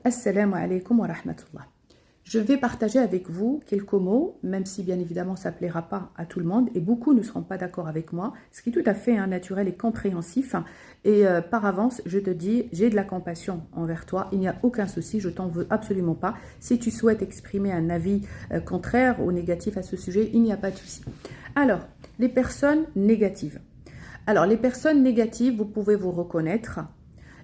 Assalamu alaikum wa rahmatullah. Je vais partager avec vous quelques mots, même si bien évidemment ça ne plaira pas à tout le monde et beaucoup ne seront pas d'accord avec moi, ce qui est tout à fait naturel et compréhensif. Et par avance, je te dis, j'ai de la compassion envers toi, il n'y a aucun souci, je t'en veux absolument pas. Si tu souhaites exprimer un avis contraire ou négatif à ce sujet, il n'y a pas de souci. Alors, les personnes négatives. Alors, les personnes négatives, vous pouvez vous reconnaître.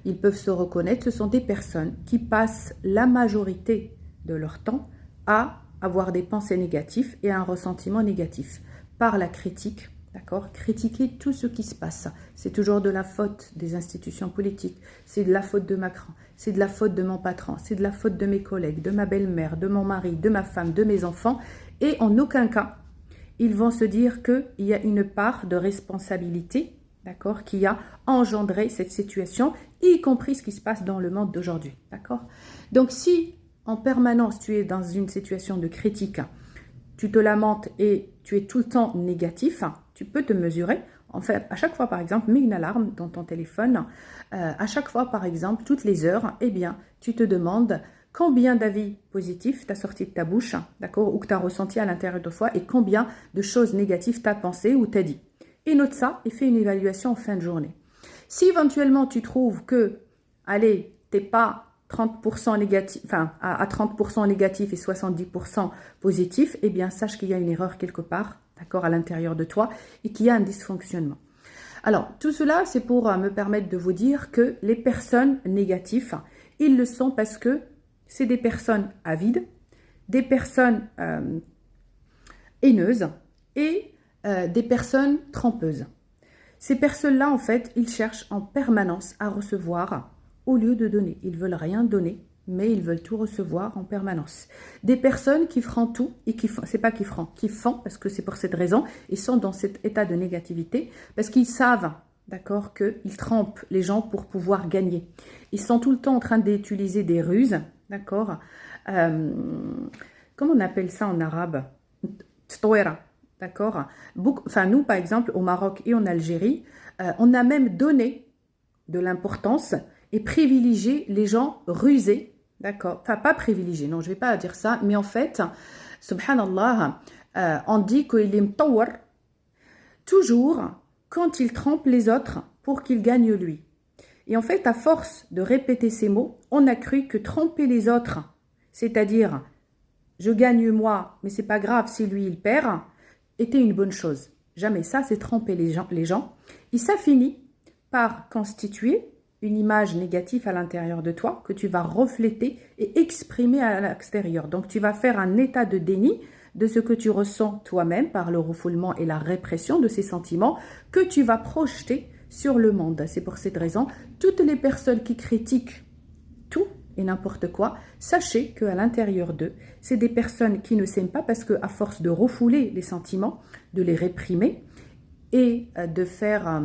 Ils peuvent se reconnaître, ce sont des personnes qui passent la majorité de leur temps à avoir des pensées négatives et un ressentiment négatif par la critique, d'accord? Critiquer tout ce qui se passe. C'est toujours de la faute des institutions politiques, c'est de la faute de Macron, c'est de la faute de mon patron, c'est de la faute de mes collègues, de ma belle-mère, de mon mari, de ma femme, de mes enfants. Et en aucun cas, ils vont se dire qu'il y a une part de responsabilité, d'accord, qui a engendré cette situation, y compris ce qui se passe dans le monde d'aujourd'hui, d'accord? Donc, si en permanence tu es dans une situation de critique, tu te lamentes et tu es tout le temps négatif, tu peux te mesurer. En fait, à chaque fois, par exemple, mets une alarme dans ton téléphone. À chaque fois, par exemple, toutes les heures, eh bien, tu te demandes combien d'avis positifs tu as sorti de ta bouche, d'accord, ou que tu as ressenti à l'intérieur de toi, et combien de choses négatives tu as pensé ou tu as dit. Et note ça et fais une évaluation en fin de journée. Si éventuellement tu trouves que, allez, tu n'es pas 30% négatif, enfin à 30% négatif et 70% positif, eh bien sache qu'il y a une erreur quelque part, d'accord, à l'intérieur de toi et qu'il y a un dysfonctionnement. Alors, tout cela, c'est pour me permettre de vous dire que les personnes négatives, ils le sont parce que c'est des personnes avides, des personnes haineuses et des personnes trompeuses. Ces personnes-là, en fait, ils cherchent en permanence à recevoir au lieu de donner. Ils ne veulent rien donner, mais ils veulent tout recevoir en permanence. Des personnes qui feront tout et qui font, c'est pas qui feront, qui font, parce que c'est pour cette raison, ils sont dans cet état de négativité, parce qu'ils savent, d'accord, qu'ils trompent les gens pour pouvoir gagner. Ils sont tout le temps en train d'utiliser des ruses, d'accord, comment on appelle ça en arabe? Ttoera. D'accord. Enfin, nous, par exemple, au Maroc et en Algérie, on a même donné de l'importance et privilégié les gens rusés. D'accord. Enfin, pas privilégié, non, je ne vais pas dire ça. Mais en fait, subhanallah, on dit qu'il est mtawar toujours quand il trompe les autres pour qu'il gagne lui. Et en fait, à force de répéter ces mots, on a cru que tromper les autres, c'est-à-dire je gagne moi, mais c'est pas grave si lui il perd, était une bonne chose. Jamais ça, c'est tromper les gens. Et ça finit par constituer une image négative à l'intérieur de toi que tu vas refléter et exprimer à l'extérieur. Donc, tu vas faire un état de déni de ce que tu ressens toi-même par le refoulement et la répression de ces sentiments que tu vas projeter sur le monde. C'est pour cette raison, toutes les personnes qui critiquent tout et n'importe quoi, sachez qu'à l'intérieur d'eux, c'est des personnes qui ne s'aiment pas parce qu'à force de refouler les sentiments, de les réprimer et de faire,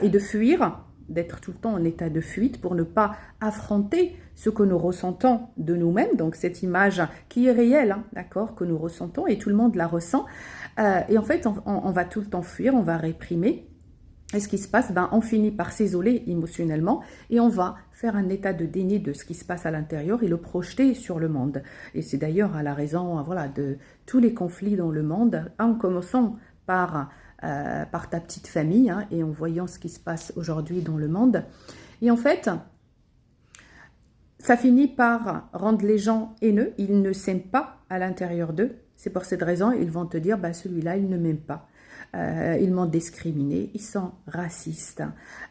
et de fuir, d'être tout le temps en état de fuite pour ne pas affronter ce que nous ressentons de nous-mêmes, donc cette image qui est réelle, d'accord, que nous ressentons et tout le monde la ressent. Et en fait, on va tout le temps fuir, on va réprimer. Et ce qui se passe, on finit par s'isoler émotionnellement et on va faire un état de déni de ce qui se passe à l'intérieur et le projeter sur le monde. Et c'est d'ailleurs à la raison de tous les conflits dans le monde, en commençant par ta petite famille et en voyant ce qui se passe aujourd'hui dans le monde. Et en fait, ça finit par rendre les gens haineux, ils ne s'aiment pas à l'intérieur d'eux. C'est pour cette raison, ils vont te dire, celui-là, il ne m'aime pas. Ils m'ont discriminé, ils sont racistes,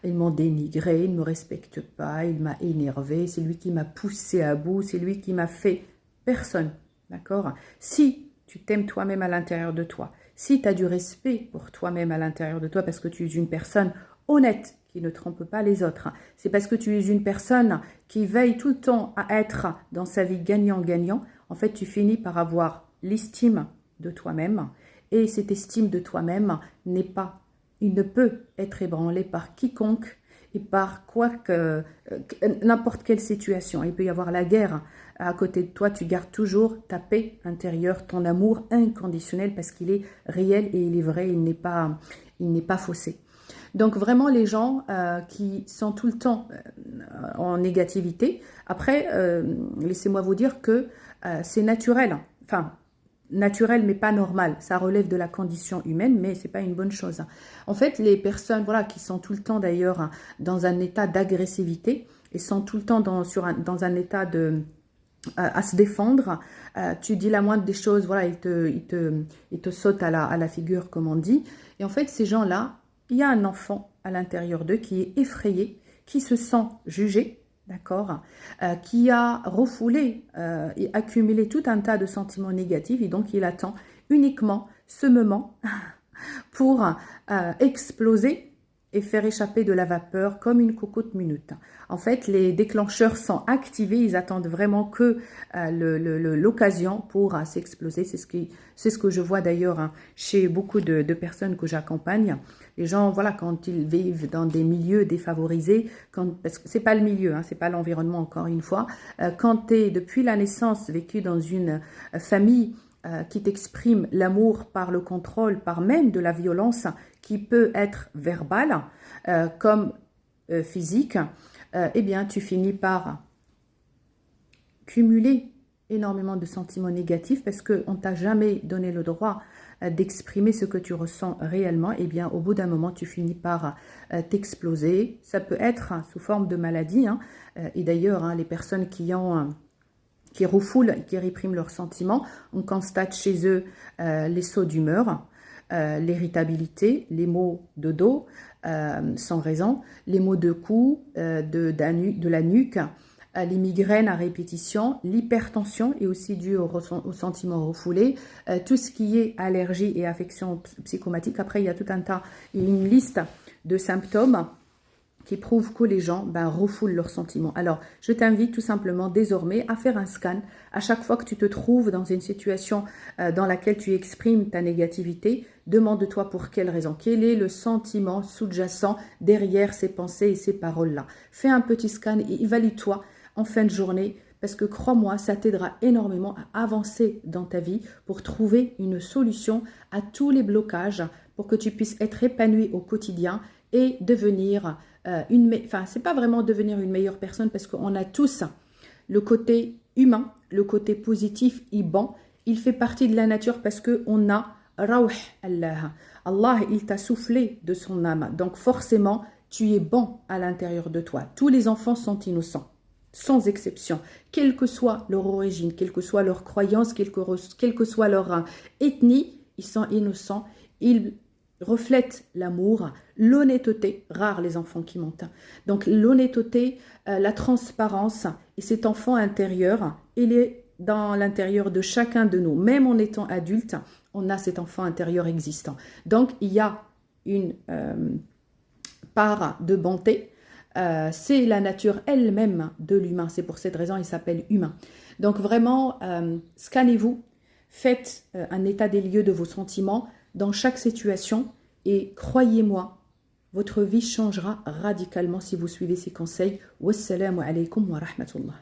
ils m'ont dénigré, ils ne me respectent pas, il m'a énervé, c'est lui qui m'a poussé à bout, c'est lui qui m'a fait personne, d'accord? Si tu t'aimes toi-même à l'intérieur de toi, si tu as du respect pour toi-même à l'intérieur de toi parce que tu es une personne honnête, qui ne trompe pas les autres, c'est parce que tu es une personne qui veille tout le temps à être dans sa vie gagnant-gagnant, en fait tu finis par avoir l'estime de toi-même. Et cette estime de toi-même il ne peut être ébranlé par quiconque et par n'importe quelle situation. Il peut y avoir la guerre à côté de toi, tu gardes toujours ta paix intérieure, ton amour inconditionnel parce qu'il est réel et il est vrai, il n'est pas faussé. Donc vraiment les gens qui sont tout le temps en négativité, après, laissez-moi vous dire que c'est naturel, enfin naturel mais pas normal, ça relève de la condition humaine, mais c'est pas une bonne chose. En fait, les personnes voilà, qui sont tout le temps d'ailleurs dans un état d'agressivité et sont tout le temps dans un état de à se défendre, tu dis la moindre des choses, voilà, il te saute à la figure, comme on dit. Et en fait, ces gens-là, il y a un enfant à l'intérieur d'eux qui est effrayé, qui se sent jugé, d'accord, qui a refoulé et accumulé tout un tas de sentiments négatifs, et donc il attend uniquement ce moment pour exploser et faire échapper de la vapeur comme une cocotte minute. En fait, les déclencheurs sont activés, ils attendent vraiment que l'occasion pour s'exploser. C'est ce que je vois d'ailleurs hein, chez beaucoup de personnes que j'accompagne. Les gens, voilà, quand ils vivent dans des milieux défavorisés, parce que c'est pas le milieu, hein, c'est pas l'environnement encore une fois, quand tu es depuis la naissance vécu dans une famille qui t'exprime l'amour par le contrôle, par même de la violence qui peut être verbale comme physique, eh bien tu finis par cumuler énormément de sentiments négatifs parce qu'on ne t'a jamais donné le droit d'exprimer ce que tu ressens réellement. Eh bien au bout d'un moment tu finis par t'exploser. Ça peut être sous forme de maladie hein, et d'ailleurs hein, les personnes qui refoulent, qui répriment leurs sentiments, on constate chez eux les sauts d'humeur, l'irritabilité, les maux de dos sans raison, les maux de cou, de la nuque, les migraines à répétition, l'hypertension est aussi due au sentiment refoulé, tout ce qui est allergie et affection psychomatique. Après, il y a tout un tas, une liste de symptômes qui prouvent que les gens refoulent leurs sentiments. Alors, je t'invite tout simplement désormais à faire un scan. À chaque fois que tu te trouves dans une situation dans laquelle tu exprimes ta négativité, demande-toi pour quelle raison. Quel est le sentiment sous-jacent derrière ces pensées et ces paroles-là. Fais un petit scan et évalue-toi en fin de journée parce que crois-moi, ça t'aidera énormément à avancer dans ta vie pour trouver une solution à tous les blocages pour que tu puisses être épanoui au quotidien et devenir c'est pas vraiment devenir une meilleure personne parce qu'on a tous le côté humain, le côté positif et bon. Il fait partie de la nature parce qu'on a Rawh Allah. Allah, il t'a soufflé de son âme. Donc forcément, tu es bon à l'intérieur de toi. Tous les enfants sont innocents, sans exception. Quelle que soit leur origine, quelle que soit leur croyance, quelle que soit leur ethnie, ils sont innocents. Ils reflète l'amour, l'honnêteté, rares les enfants qui mentent. Donc l'honnêteté, la transparence et cet enfant intérieur, il est dans l'intérieur de chacun de nous. Même en étant adulte, on a cet enfant intérieur existant. Donc il y a une part de bonté. C'est la nature elle-même de l'humain. C'est pour cette raison il s'appelle humain. Donc vraiment, scannez-vous, faites un état des lieux de vos sentiments dans chaque situation et croyez-moi, votre vie changera radicalement si vous suivez ces conseils. Wassalamu alaikum wa rahmatullah.